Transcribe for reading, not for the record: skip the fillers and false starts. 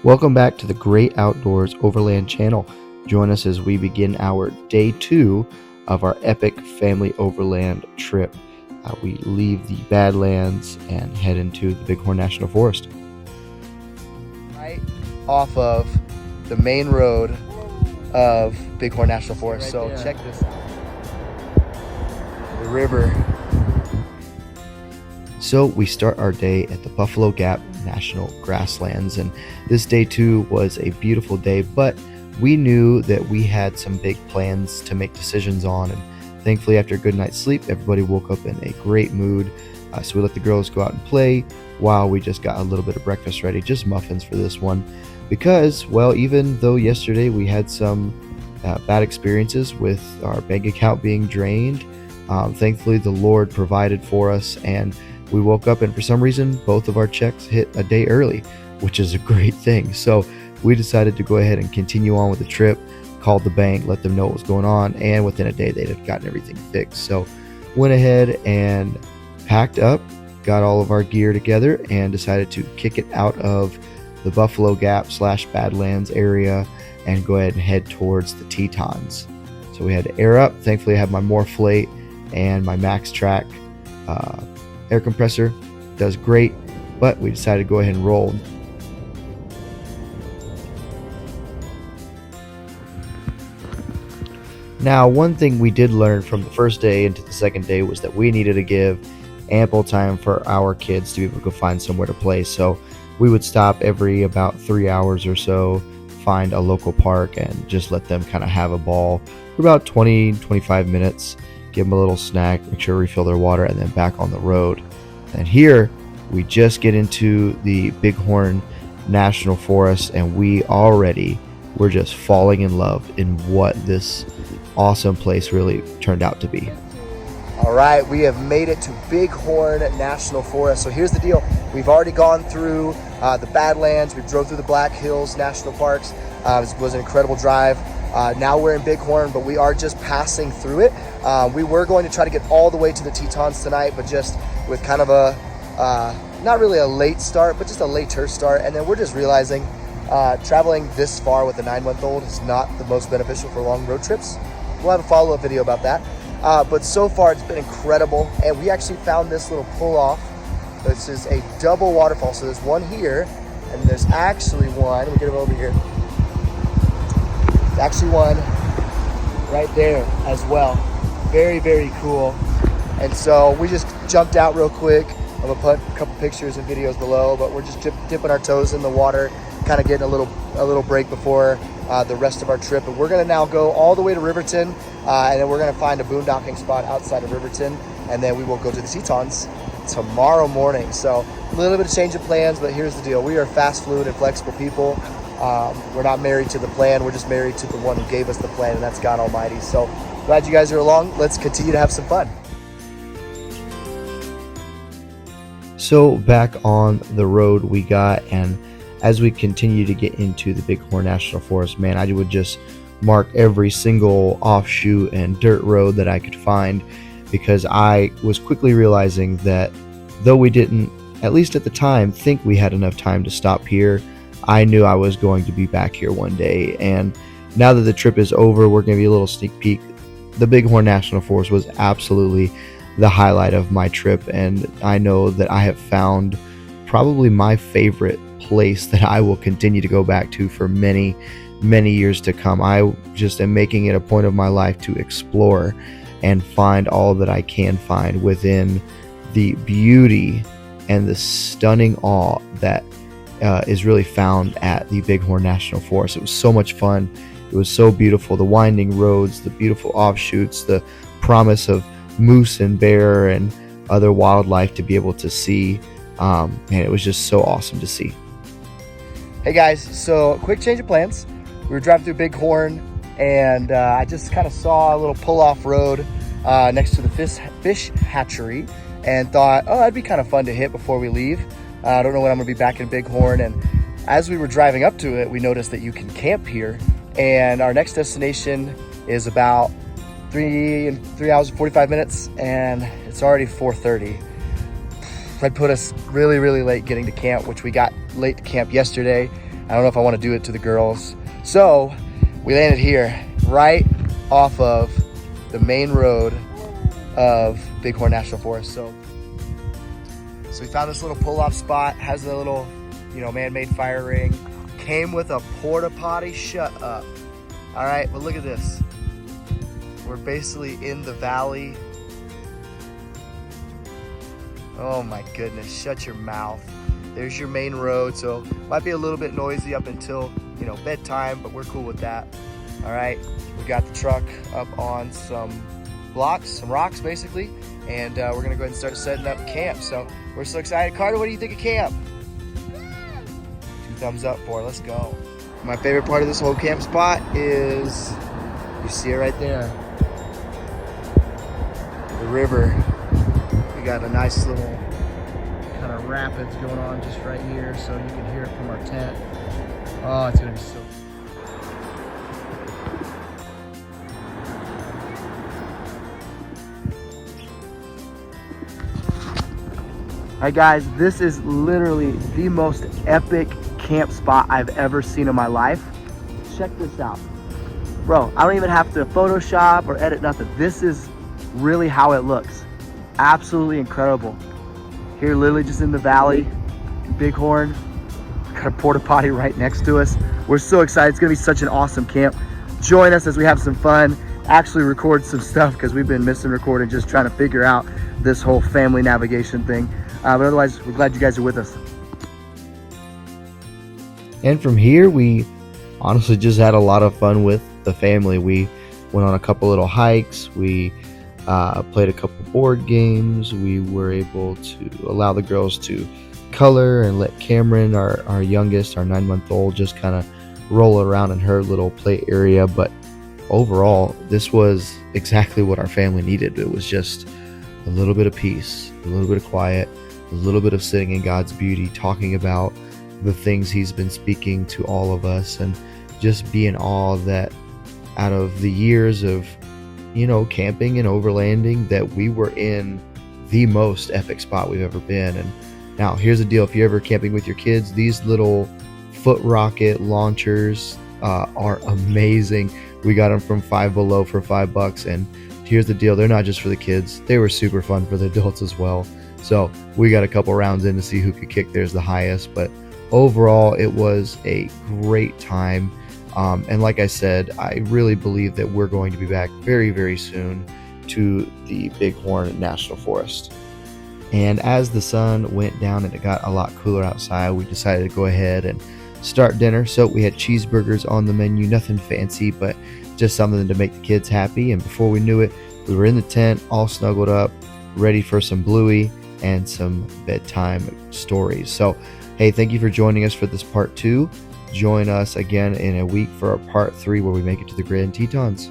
Welcome back to the Great Outdoors Overland channel. Join us as we begin our day 2 of our epic family overland trip. We leave the Badlands and head into the BigHorn National Forest. Right off of the main road of BigHorn National Forest. So check this out. The river. So we start our day at the Buffalo Gap National Grasslands, and this day 2 was a beautiful day, but we knew that we had some big plans to make decisions on, and thankfully after a good night's sleep everybody woke up in a great mood. So we let the girls go out and play while we just got a little bit of breakfast ready, just muffins for this one, because, well, even though yesterday we had some bad experiences with our bank account being drained, thankfully the Lord provided for us, and we woke up and for some reason both of our checks hit a day early, which is a great thing. So we decided to go ahead and continue on with the trip, called the bank, let them know what was going on, and within a day they'd have gotten everything fixed. So went ahead and packed up, got all of our gear together, and decided to kick it out of the Buffalo Gap / Badlands area and go ahead and head towards the Tetons. So we had to air up. Thankfully I had my Morphlate and my Max Track air compressor. Does great, but we decided to go ahead and roll. Now, one thing we did learn from the first day into the second day was that we needed to give ample time for our kids to be able to go find somewhere to play. So we would stop every about 3 hours or so, find a local park, and just let them kind of have a ball for about 20-25 minutes. Give them a little snack, make sure to refill their water, and then back on the road. And here we just get into the BigHorn National Forest, and we're just falling in love in what this awesome place really turned out to be. All right, we have made it to BigHorn National Forest. So here's the deal. We've already gone through the Badlands. We drove through the Black Hills National Parks. It was an incredible drive. Now we're in BigHorn, but we are just passing through it. We were going to try to get all the way to the Tetons tonight, but just with kind of a, not really a late start, but just a later start. And then we're just realizing traveling this far with a 9-month-old is not the most beneficial for long road trips. We'll have a follow-up video about that. But so far it's been incredible. And we actually found this little pull-off. This is a double waterfall. So there's one here, and there's actually one, let me get him over here. There's actually one right there as well. Very, very cool. And so we just jumped out real quick. I'm gonna put a couple pictures and videos below, but we're just dipping our toes in the water, kind of getting a little break before the rest of our trip. And we're gonna now go all the way to Riverton, and then we're gonna find a boondocking spot outside of Riverton, and then we will go to the Tetons tomorrow morning. So a little bit of change of plans, but here's the deal. We are fast, fluid, and flexible people. We're not married to the plan. We're just married to the one who gave us the plan, and that's God Almighty. So glad you guys are along. Let's continue to have some fun. So back on the road we got, and as we continue to get into the BigHorn National Forest, man, I would just mark every single offshoot and dirt road that I could find, because I was quickly realizing that though we didn't, at least at the time, think we had enough time to stop here, I knew I was going to be back here one day. And now that the trip is over, we're going to be a little sneak peek. The BigHorn National Forest was absolutely the highlight of my trip, and I know that I have found probably my favorite place that I will continue to go back to for many, many years to come. I just am making it a point of my life to explore and find all that I can find within the beauty and the stunning awe that is really found at the BigHorn National Forest. It was so much fun. It was so beautiful. The winding roads, the beautiful offshoots, the promise of moose and bear and other wildlife to be able to see. And it was just so awesome to see. Hey guys, so quick change of plans. We were driving through BigHorn, and I just kind of saw a little pull-off road next to the fish hatchery, and thought, oh, that'd be kind of fun to hit before we leave. I don't know when I'm gonna be back in BigHorn. And as we were driving up to it, we noticed that you can camp here, and our next destination is about 3 hours and 45 minutes, and it's already 4:30. That put us really, really late getting to camp, which we got late to camp yesterday. I don't know if I want to do it to the girls. So we landed here right off of the main road of BigHorn National Forest. So we found this little pull-off spot, has a little, man-made fire ring. Came with a porta potty. Shut up. All right, well, look at this. We're basically in the valley. Oh my goodness, shut your mouth. There's your main road, so might be a little bit noisy up until, bedtime, but we're cool with that. All right, we got the truck up on some blocks, some rocks basically, and we're gonna go ahead and start setting up camp. So we're so excited. Carter, what do you think of camp? 2 thumbs up for it, let's go. My favorite part of this whole camp spot is, you see it right there, the river. We got a nice little kind of rapids going on just right here, so you can hear it from our tent. Oh, it's gonna be so. All right, guys, this is literally the most epic camp spot I've ever seen in my life. Check this out. Bro, I don't even have to Photoshop or edit nothing. This is really how it looks. Absolutely incredible. Here, literally just in the valley, BigHorn. Got a porta potty right next to us. We're so excited. It's gonna be such an awesome camp. Join us as we have some fun, actually record some stuff because we've been missing recording, just trying to figure out this whole family navigation thing. But otherwise, we're glad you guys are with us. And from here, we honestly just had a lot of fun with the family. We went on a couple little hikes. We played a couple board games. We were able to allow the girls to color and let Cameron, our youngest, our 9-month-old, just kind of roll around in her little play area. But overall, this was exactly what our family needed. It was just a little bit of peace, a little bit of quiet, a little bit of sitting in God's beauty, talking about the things He's been speaking to all of us, and just be in awe that out of the years of camping and overlanding, that we were in the most epic spot we've ever been. And now here's the deal: if you're ever camping with your kids, these little foot rocket launchers are amazing. We got them from Five Below for $5, and here's the deal: they're not just for the kids, they were super fun for the adults as well. So we got a couple rounds in to see who could kick theirs the highest, but overall it was a great time. And like I said, I really believe that we're going to be back very, very soon to the BigHorn National Forest. And as the sun went down and it got a lot cooler outside, we decided to go ahead and start dinner. So we had cheeseburgers on the menu, nothing fancy, but just something to make the kids happy. And before we knew it, we were in the tent, all snuggled up, ready for some Bluey and some bedtime stories. So, hey, thank you for joining us for this part 2. Join us again in a week for our part 3, where we make it to the Grand Tetons.